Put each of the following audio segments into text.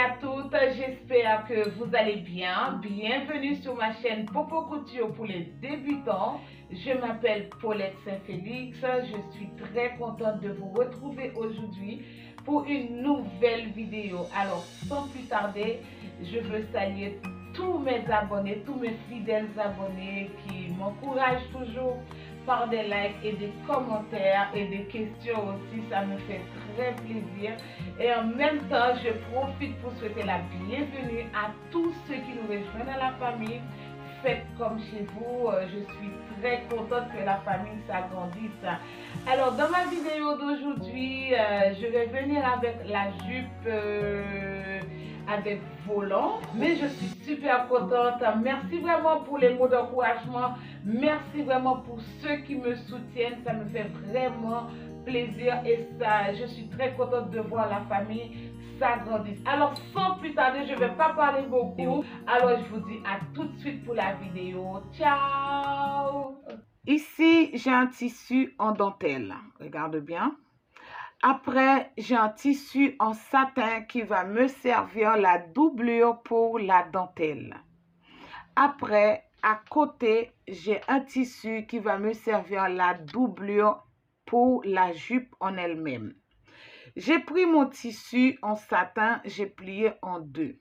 à toutes, j'espère que vous allez bien. Bienvenue sur ma chaîne Popo Couture pour les débutants. Je m'appelle Paulette Saint-Félix. Je suis très contente de vous retrouver aujourd'hui pour une nouvelle vidéo. Alors, sans plus tarder, je veux saluer tous mes abonnés, tous mes fidèles abonnés qui m'encouragent toujours par des likes et des commentaires et des questions aussi. Ça me fait très plaisir. Et en même temps, je profite pour souhaiter la bienvenue à tous ceux qui nous rejoignent dans la famille. Faites comme chez vous. Je suis très contente que la famille s'agrandisse. Alors, dans ma vidéo d'aujourd'hui, je vais venir avec la jupe avec volant, mais je suis super contente. Merci vraiment pour les mots d'encouragement. Merci vraiment pour ceux qui me soutiennent. Ça me fait vraiment plaisir et ça, je suis très contente de voir la famille s'agrandir. Alors, sans plus tarder, je ne vais pas parler beaucoup. Alors, je vous dis à tout de suite pour la vidéo. Ciao! Ici, j'ai un tissu en dentelle. Regarde bien. Après, j'ai un tissu en satin qui va me servir la doublure pour la dentelle. Après, à côté, j'ai un tissu qui va me servir la doublure pour la jupe en elle-même. J'ai pris mon tissu en satin, j'ai plié en deux.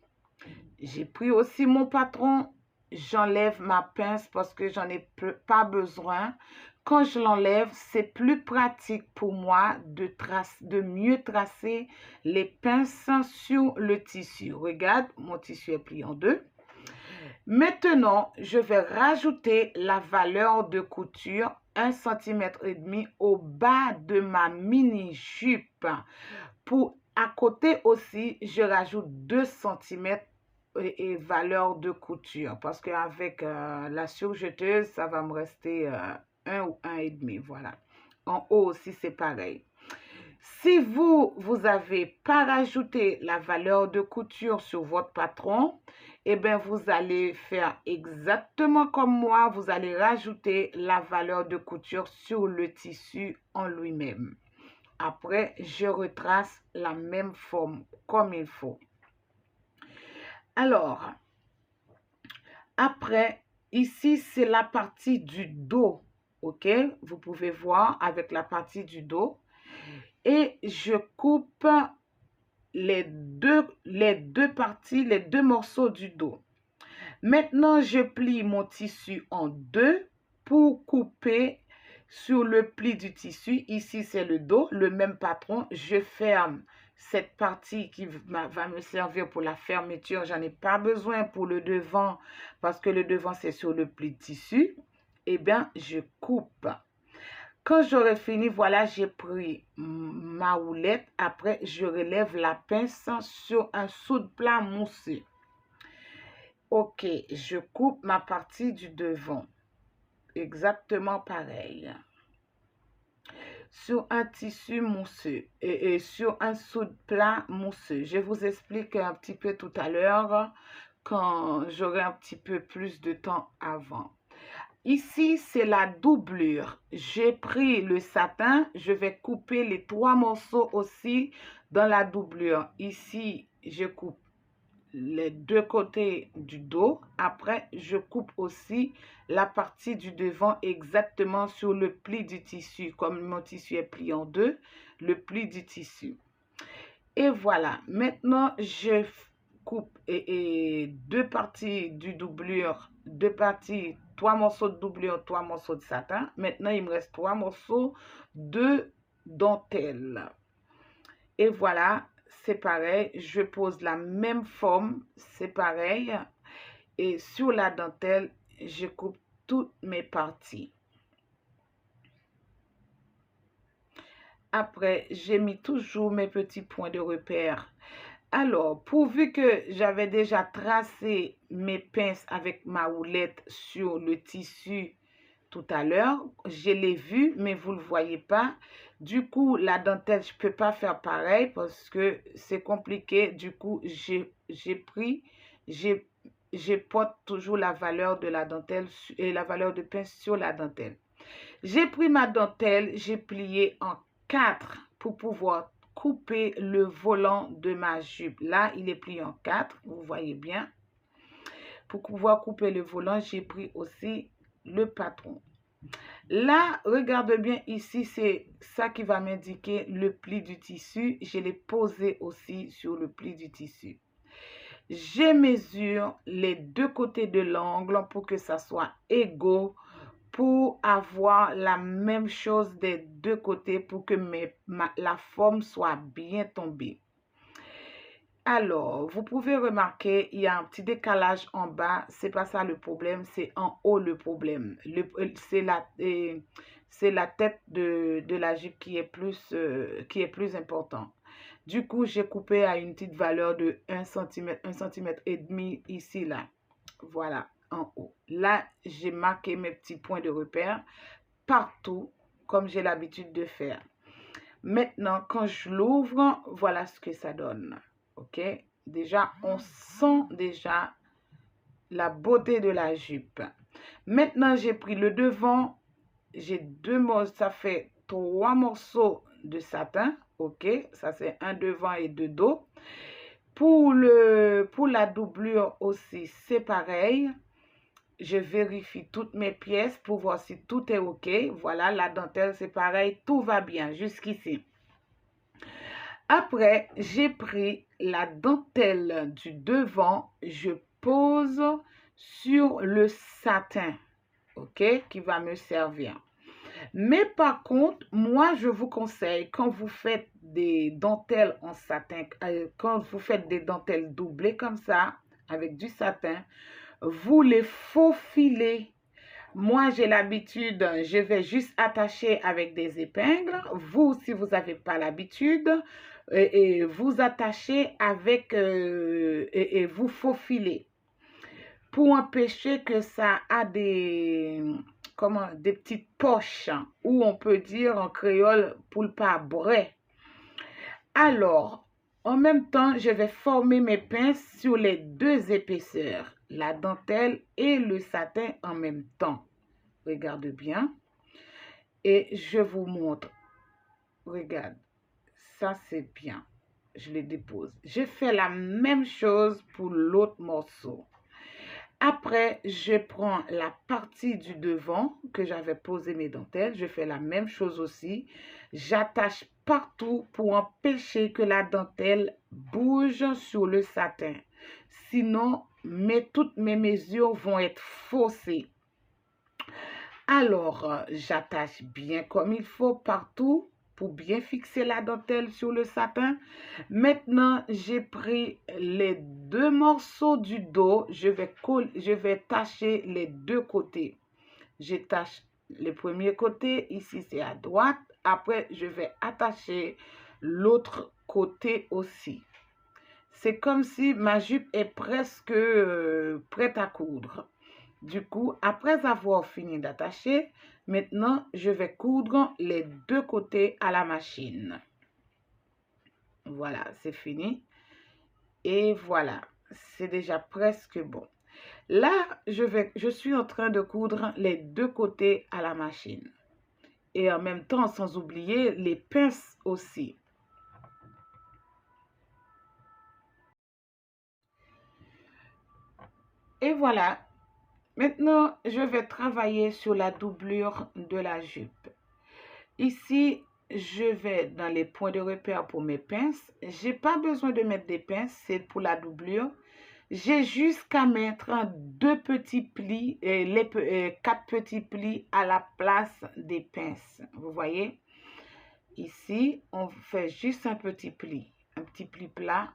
J'ai pris aussi mon patron, j'enlève ma pince parce que j'en ai pas besoin. Quand je l'enlève, c'est plus pratique pour moi de mieux tracer les pinces sur le tissu. Regarde, mon tissu est plié en deux. Maintenant, je vais rajouter la valeur de couture 1,5 cm au bas de ma mini-jupe. À côté aussi, je rajoute 2 cm et valeur de couture parce qu'avec la surjeteuse, ça va me rester 1 ou 1,5. Voilà. En haut aussi, c'est pareil. Si vous n'avez pas rajouté la valeur de couture sur votre patron, eh bien, vous allez faire exactement comme moi. Vous allez rajouter la valeur de couture sur le tissu en lui-même. Après, je retrace la même forme comme il faut. Alors, après, ici, c'est la partie du dos. OK? Vous pouvez voir avec la partie du dos. Et je coupe les deux parties, les deux morceaux du dos. Maintenant, je plie mon tissu en deux pour couper sur le pli du tissu. Ici, c'est le dos, le même patron. Je ferme cette partie qui va me servir pour la fermeture. J'en ai pas besoin pour le devant parce que le devant, c'est sur le pli de tissu. Eh bien, je coupe. Quand j'aurai fini, voilà, j'ai pris ma houlette. Après, je relève la pince sur un soude-plat mousseux. Ok, je coupe ma partie du devant. Exactement pareil. Sur un tissu mousseux et sur un soude-plat mousseux. Je vous explique un petit peu tout à l'heure quand j'aurai un petit peu plus de temps avant. Ici, c'est la doublure. J'ai pris le satin, je vais couper les 3 morceaux aussi dans la doublure. Ici, je coupe les 2 côtés du dos. Après, je coupe aussi la partie du devant exactement sur le pli du tissu. Comme mon tissu est plié en deux, le pli du tissu. Et voilà. Maintenant, je coupe deux parties du doublure, 3 morceaux de doublure, 3 morceaux de satin. Maintenant, il me reste 3 morceaux de dentelle. Et voilà, c'est pareil. Je pose la même forme, c'est pareil. Et sur la dentelle, je coupe toutes mes parties. Après, j'ai mis toujours mes petits points de repère. Alors, pourvu que j'avais déjà tracé mes pinces avec ma houlette sur le tissu tout à l'heure, je l'ai vu, mais vous ne le voyez pas. Du coup, la dentelle, je ne peux pas faire pareil parce que c'est compliqué. Du coup, je porte toujours la valeur de la dentelle et la valeur de pince sur la dentelle. J'ai pris ma dentelle, j'ai plié en 4 pour pouvoir couper le volant de ma jupe. Là, il est plié en 4, vous voyez bien. Pour pouvoir couper le volant, j'ai pris aussi le patron. Là, regarde bien ici, c'est ça qui va m'indiquer le pli du tissu. Je l'ai posé aussi sur le pli du tissu. Je mesure les deux côtés de l'angle pour que ça soit égaux, pour avoir la même chose des deux côtés, pour que la forme soit bien tombée. Alors, vous pouvez remarquer, il y a un petit décalage en bas. C'est pas ça le problème, c'est en haut le problème. C'est la tête de la jupe qui est plus important. Du coup, j'ai coupé à une petite valeur de 1 cm, 1,5 cm ici, là. Voilà, en haut. Là, j'ai marqué mes petits points de repère partout, comme j'ai l'habitude de faire. Maintenant, quand je l'ouvre, voilà ce que ça donne. Ok, déjà, on sent déjà la beauté de la jupe. Maintenant, j'ai pris le devant. J'ai 2 morceaux, ça fait 3 morceaux de satin. Ok, ça c'est un devant et 2 dos. Pour la doublure aussi, c'est pareil. Je vérifie toutes mes pièces pour voir si tout est ok. Voilà, la dentelle, c'est pareil. Tout va bien jusqu'ici. Après, j'ai pris la dentelle du devant, je pose sur le satin, ok, qui va me servir. Mais par contre, moi, je vous conseille, quand vous faites des dentelles en satin, quand vous faites des dentelles doublées comme ça, avec du satin, vous les faufilez. Moi, j'ai l'habitude, je vais juste attacher avec des épingles. Vous, si vous n'avez pas l'habitude, et vous attachez avec, et vous faufilez. Pour empêcher que ça a des petites poches, ou on peut dire en créole, pour ne pas brer. Alors, en même temps, je vais former mes pinces sur les 2 épaisseurs, la dentelle et le satin en même temps. Regarde bien. Et je vous montre. Regarde. Ça, c'est bien. Je les dépose. Je fais la même chose pour l'autre morceau. Après, je prends la partie du devant que j'avais posé mes dentelles. Je fais la même chose aussi. J'attache partout pour empêcher que la dentelle bouge sur le satin. Sinon, toutes mes mesures vont être faussées. Alors, j'attache bien comme il faut partout pour bien fixer la dentelle sur le satin. Maintenant, j'ai pris les 2 morceaux du dos. Je vais tacher les 2 côtés. Je tâche le premier côté. Ici, c'est à droite. Après, je vais attacher l'autre côté aussi. C'est comme si ma jupe est presque prête à coudre. Du coup, après avoir fini d'attacher, maintenant, je vais coudre les 2 côtés à la machine. Voilà, c'est fini. Et voilà, c'est déjà presque bon. Là, je suis en train de coudre les 2 côtés à la machine. Et en même temps, sans oublier les pinces aussi. Et voilà. Maintenant, je vais travailler sur la doublure de la jupe. Ici, je vais dans les points de repère pour mes pinces. Je n'ai pas besoin de mettre des pinces, c'est pour la doublure. J'ai juste qu'à mettre 2 petits plis, 4 petits plis à la place des pinces. Vous voyez? Ici, on fait juste un petit pli plat.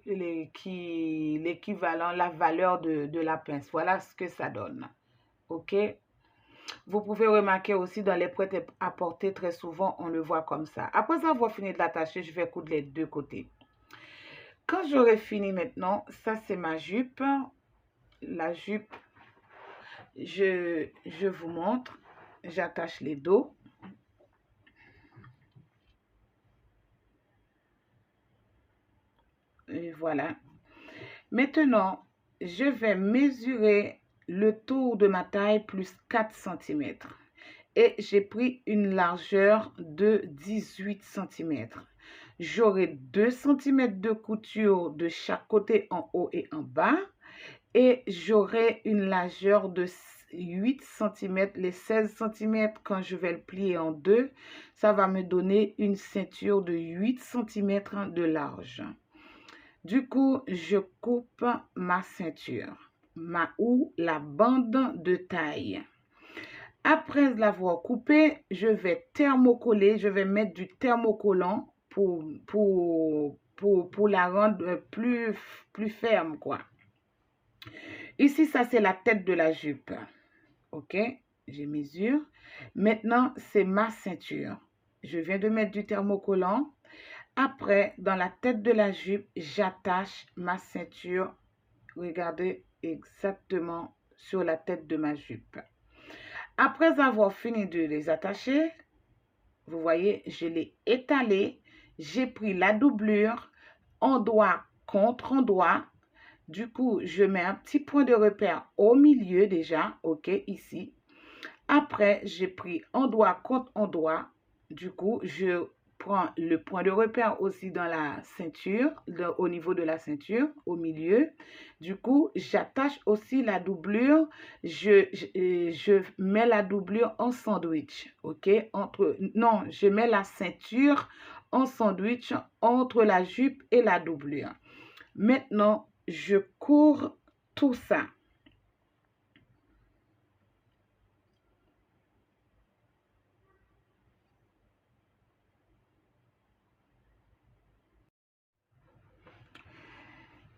L'équivalent, la valeur de la pince. Voilà ce que ça donne. Ok? Vous pouvez remarquer aussi dans les prêt-à-porter, très souvent, on le voit comme ça. Après avoir fini de l'attacher, je vais coudre les 2 côtés. Quand j'aurai fini maintenant, ça c'est ma jupe. La jupe, je vous montre. J'attache les dos. Et voilà. Maintenant, je vais mesurer le tour de ma taille plus 4 cm. Et j'ai pris une largeur de 18 cm. J'aurai 2 cm de couture de chaque côté en haut et en bas. Et j'aurai une largeur de 8 cm. Les 16 cm, quand je vais le plier en deux, ça va me donner une ceinture de 8 cm de large. Du coup, je coupe ma ceinture, ou la bande de taille. Après l'avoir coupée, je vais thermocoller, je vais mettre du thermocollant pour la rendre plus ferme, quoi. Ici, ça, c'est la tête de la jupe. OK? Je mesure. Maintenant, c'est ma ceinture. Je viens de mettre du thermocollant. Après, dans la tête de la jupe, j'attache ma ceinture. Regardez exactement sur la tête de ma jupe. Après avoir fini de les attacher, vous voyez, je l'ai étalé. J'ai pris la doublure, endroit contre endroit. Du coup, je mets un petit point de repère au milieu déjà, OK, ici. Après, j'ai pris endroit contre endroit. Du coup, je prends le point de repère aussi dans la ceinture, au niveau de la ceinture, au milieu. Du coup, j'attache aussi la doublure. Je mets la doublure en sandwich, OK? Je mets la ceinture en sandwich entre la jupe et la doublure. Maintenant, je cours tout ça.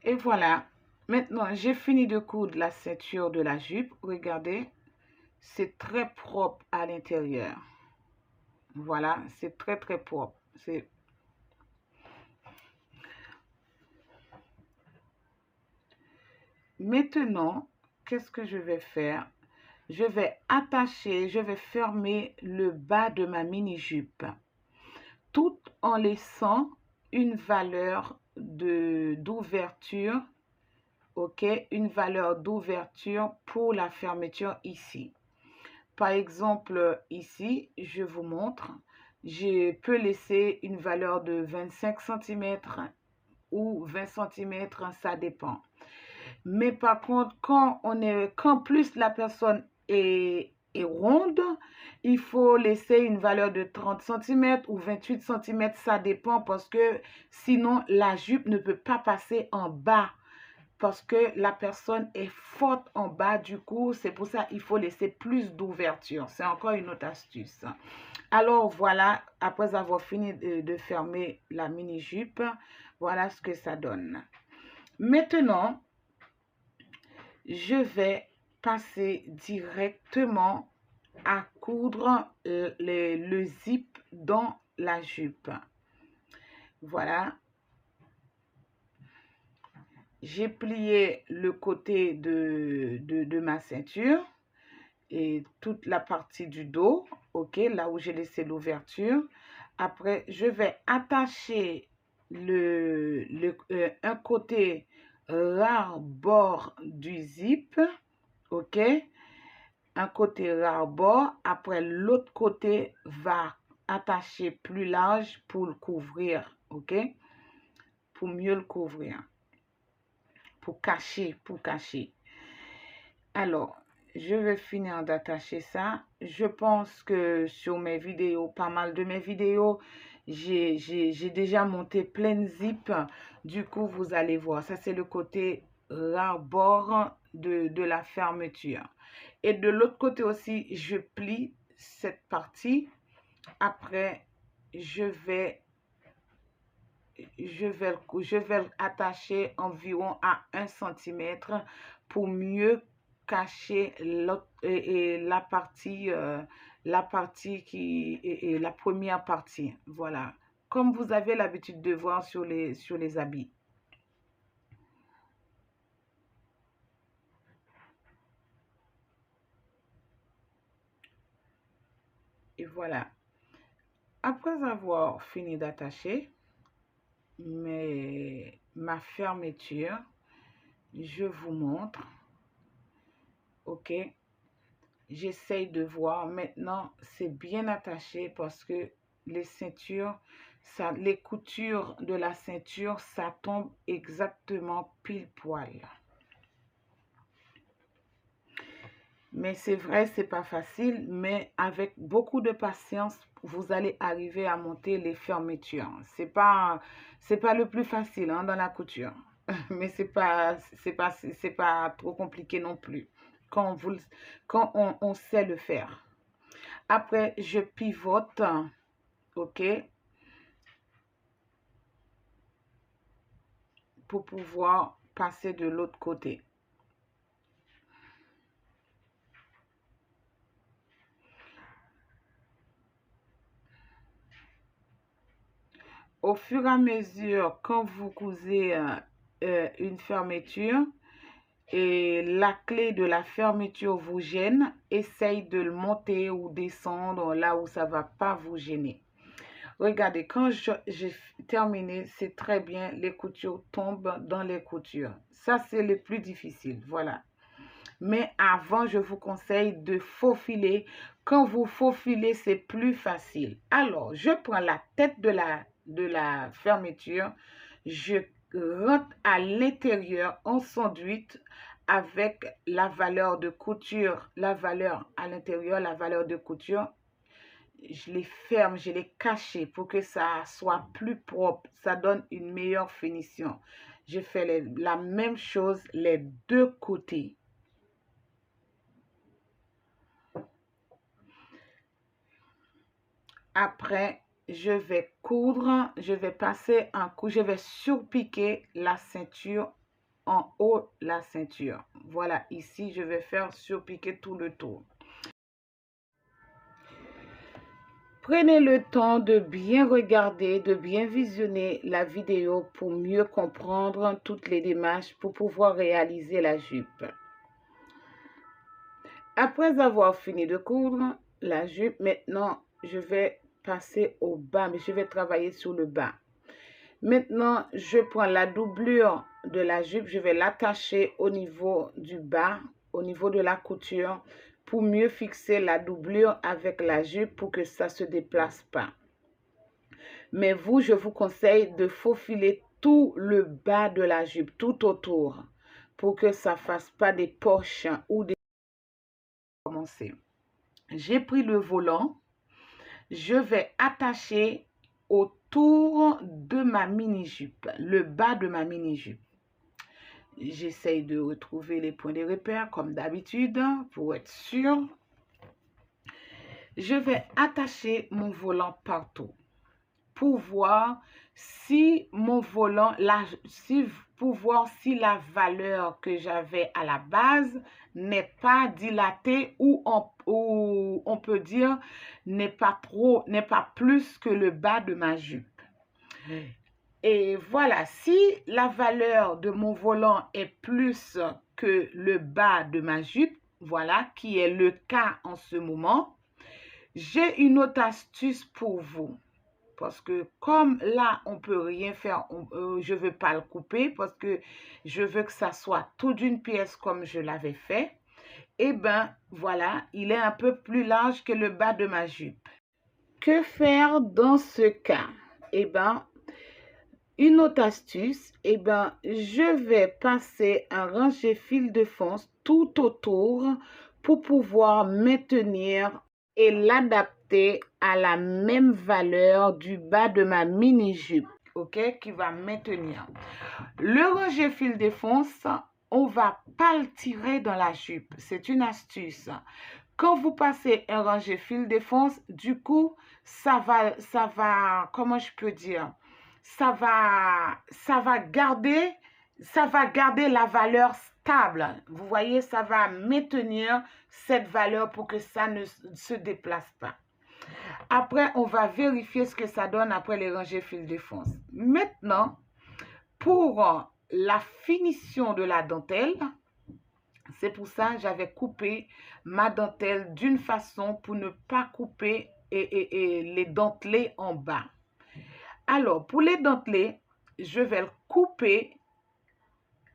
Et voilà. Maintenant, j'ai fini de coudre la ceinture de la jupe. Regardez, c'est très propre à l'intérieur. Voilà, c'est très très propre. Maintenant, qu'est-ce que je vais faire? Je vais attacher, je vais fermer le bas de ma mini-jupe, tout en laissant une valeur d'ouverture, OK? Une valeur d'ouverture pour la fermeture ici. Par exemple, ici, je vous montre, je peux laisser une valeur de 25 cm ou 20 cm, ça dépend. Mais par contre, quand plus la personne est ronde, il faut laisser une valeur de 30 cm ou 28 cm, ça dépend parce que sinon la jupe ne peut pas passer en bas parce que la personne est forte en bas. Du coup, c'est pour ça qu'il faut laisser plus d'ouverture. C'est encore une autre astuce. Alors voilà, après avoir fini de fermer la mini-jupe, voilà ce que ça donne. Maintenant, je vais passer directement à coudre le zip dans la jupe. Voilà. J'ai plié le côté de ma ceinture et toute la partie du dos, OK, là où j'ai laissé l'ouverture. Après, je vais attacher un côté ras-bord du zip, OK, un côté ras-bord. Après, l'autre côté va attacher plus large pour le couvrir, OK, pour mieux le couvrir, pour cacher. Alors, je vais finir d'attacher ça. Je pense que sur mes vidéos, pas mal de mes vidéos, j'ai déjà monté plein de zips. Du coup, vous allez voir. Ça, c'est le côté ras-bord de la fermeture. Et de l'autre côté aussi, je plie cette partie. Après, je vais l'attacher environ à 1 cm pour mieux cacher la partie qui est la première partie. Voilà, comme vous avez l'habitude de voir sur les habits. Et voilà. Après avoir fini d'attacher ma fermeture, je vous montre. OK, j'essaye de voir. Maintenant, c'est bien attaché parce que les ceintures, Ça, les coutures de la ceinture, ça tombe exactement pile poil. Mais c'est vrai, c'est pas facile, mais avec beaucoup de patience, vous allez arriver à monter les fermetures. C'est pas le plus facile hein, dans la couture, mais c'est pas trop compliqué non plus quand on sait le faire. Après, je pivote, ok, pour pouvoir passer de l'autre côté. Au fur et à mesure, quand vous cousez une fermeture et la clé de la fermeture vous gêne, essaye de le monter ou descendre là où ça va pas vous gêner. Regardez, quand j'ai terminé, c'est très bien, les coutures tombent dans les coutures. Ça, c'est le plus difficile, voilà. Mais avant, je vous conseille de faufiler. Quand vous faufilez, c'est plus facile. Alors, je prends la tête de la fermeture, je rentre à l'intérieur en conduit avec la valeur de couture, la valeur à l'intérieur, la valeur de couture. Je les ferme, je les cache pour que ça soit plus propre. Ça donne une meilleure finition. Je fais la même chose les deux côtés. Après, je vais coudre, je vais passer un coup, je vais surpiquer la ceinture en haut la ceinture. Voilà, ici, je vais faire surpiquer tout le tour. Prenez le temps de bien regarder, de bien visionner la vidéo pour mieux comprendre toutes les démarches pour pouvoir réaliser la jupe. Après avoir fini de coudre la jupe, maintenant, je vais passer au bas, mais je vais travailler sur le bas. Maintenant, je prends la doublure de la jupe, je vais l'attacher au niveau du bas, au niveau de la couture, pour mieux fixer la doublure avec la jupe pour que ça ne se déplace pas. Mais vous, je vous conseille de faufiler tout le bas de la jupe, tout autour, pour que ça ne fasse pas des poches ou des... J'ai pris le volant, je vais attacher autour de ma mini-jupe, le bas de ma mini-jupe. J'essaye de retrouver les points de repère comme d'habitude pour être sûr. Je vais attacher mon volant partout pour voir si mon volant, pour voir si la valeur que j'avais à la base n'est pas dilatée ou on peut dire n'est pas plus que le bas de ma jupe. Et voilà, si la valeur de mon volant est plus que le bas de ma jupe, voilà, qui est le cas en ce moment, j'ai une autre astuce pour vous. Parce que comme là, on ne peut rien faire, je ne veux pas le couper parce que je veux que ça soit tout d'une pièce comme je l'avais fait. Eh bien, voilà, il est un peu plus large que le bas de ma jupe. Que faire dans ce cas? Eh bien, une autre astuce, eh bien, je vais passer un rangé fil de fonce tout autour pour pouvoir maintenir et l'adapter à la même valeur du bas de ma mini-jupe, ok, qui va maintenir. Le rangé fil de fonce, on va pas le tirer dans la jupe, c'est une astuce. Quand vous passez un rangé fil de fonce, du coup, ça va, comment je peux dire, ça va garder la valeur stable. Vous voyez, ça va maintenir cette valeur pour que ça ne se déplace pas. Après, on va vérifier ce que ça donne après les rangées fil de fonce. Maintenant, pour la finition de la dentelle, c'est pour ça que j'avais coupé ma dentelle d'une façon pour ne pas couper les dentelés en bas. Alors, pour les dentelés, je vais le couper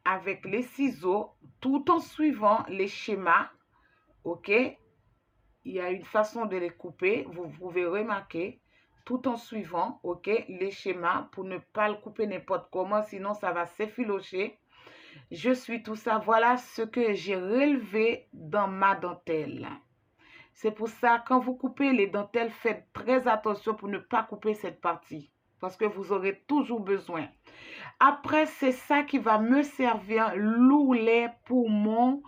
avec les ciseaux tout en suivant les schémas. Ok? Il y a une façon de les couper, vous pouvez remarquer, tout en suivant, ok, les schémas pour ne pas le couper n'importe comment, sinon ça va s'effilocher. Je suis tout ça. Voilà ce que j'ai relevé dans ma dentelle. C'est pour ça, quand vous coupez les dentelles, faites très attention pour ne pas couper cette partie. Parce que vous aurez toujours besoin. Après, c'est ça qui va me servir l'oulet pour mon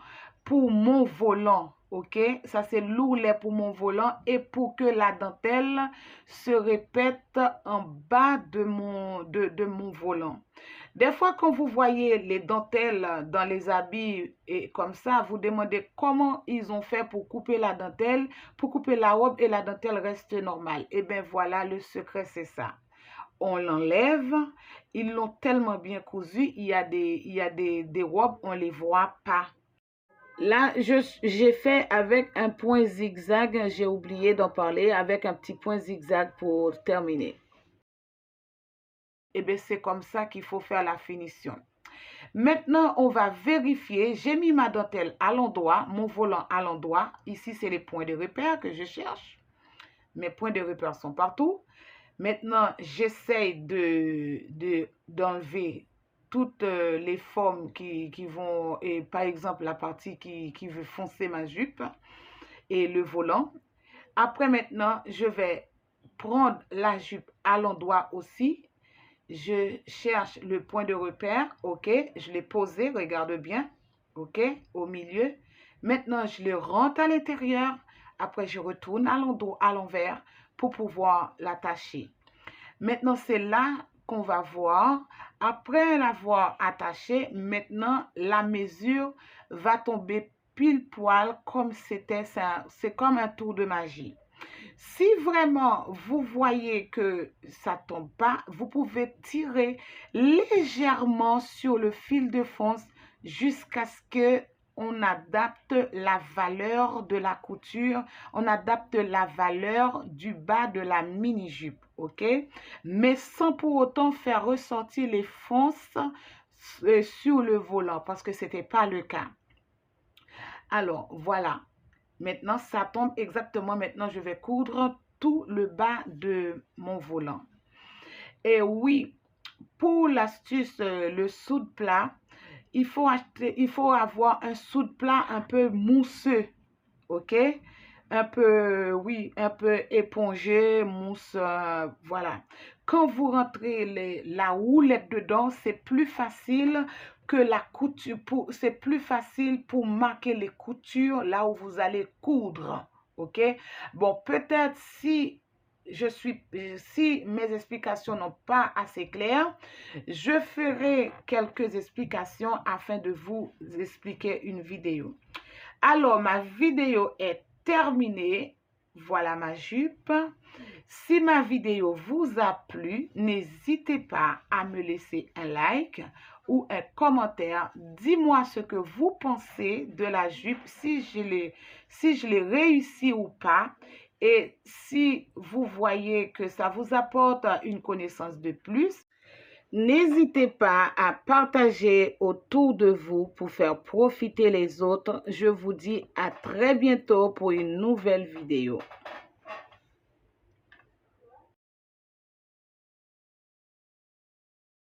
volant. Ok? Ça, c'est l'oulet pour mon volant et pour que la dentelle se répète en bas de mon volant. Des fois, quand vous voyez les dentelles dans les habits et comme ça, vous demandez comment ils ont fait pour couper la dentelle, pour couper la robe et la dentelle reste normale. Et bien voilà, le secret, c'est ça. On l'enlève, ils l'ont tellement bien cousu, il y a des robes, on ne les voit pas. Là, j'ai fait avec un point zigzag, j'ai oublié d'en parler, avec un petit point zigzag pour terminer. Et bien, c'est comme ça qu'il faut faire la finition. Maintenant, on va vérifier. J'ai mis ma dentelle à l'endroit, mon volant à l'endroit. Ici, c'est les points de repère que je cherche. Mes points de repère sont partout. Maintenant, j'essaye d'enlever toutes les formes qui vont, et par exemple, la partie qui veut foncer ma jupe et le volant. Après, maintenant, je vais prendre la jupe à l'endroit aussi. Je cherche le point de repère, ok, je l'ai posé, regarde bien, ok, au milieu. Maintenant, je le rentre à l'intérieur, après je retourne à l'envers pour pouvoir l'attacher. Maintenant, c'est là qu'on va voir, après l'avoir attaché, maintenant, la mesure va tomber pile poil comme c'était ça, c'est comme un tour de magie. Si vraiment vous voyez que ça ne tombe pas, vous pouvez tirer légèrement sur le fil de fonce jusqu'à ce que on adapte la valeur de la couture, on adapte la valeur du bas de la mini-jupe, ok? Mais sans pour autant faire ressortir les fonces sur le volant parce que ce n'était pas le cas. Alors, voilà. Maintenant, ça tombe exactement. Maintenant, je vais coudre tout le bas de mon volant. Et oui, pour l'astuce, le soude plat, il faut avoir un soude plat un peu mousseux. OK? Un peu, oui, un peu épongé, mousse, voilà. Quand vous rentrez la houlette dedans, c'est plus facile que la couture, c'est plus facile pour marquer les coutures là où vous allez coudre, ok? Bon, peut-être si mes explications n'ont pas assez claires, je ferai quelques explications afin de vous expliquer une vidéo. Alors, ma vidéo est terminée. Voilà ma jupe. Si ma vidéo vous a plu, n'hésitez pas à me laisser un like ou un commentaire. Dis-moi ce que vous pensez de la jupe, si je l'ai réussi ou pas. Et si vous voyez que ça vous apporte une connaissance de plus, n'hésitez pas à partager autour de vous pour faire profiter les autres. Je vous dis à très bientôt pour une nouvelle vidéo.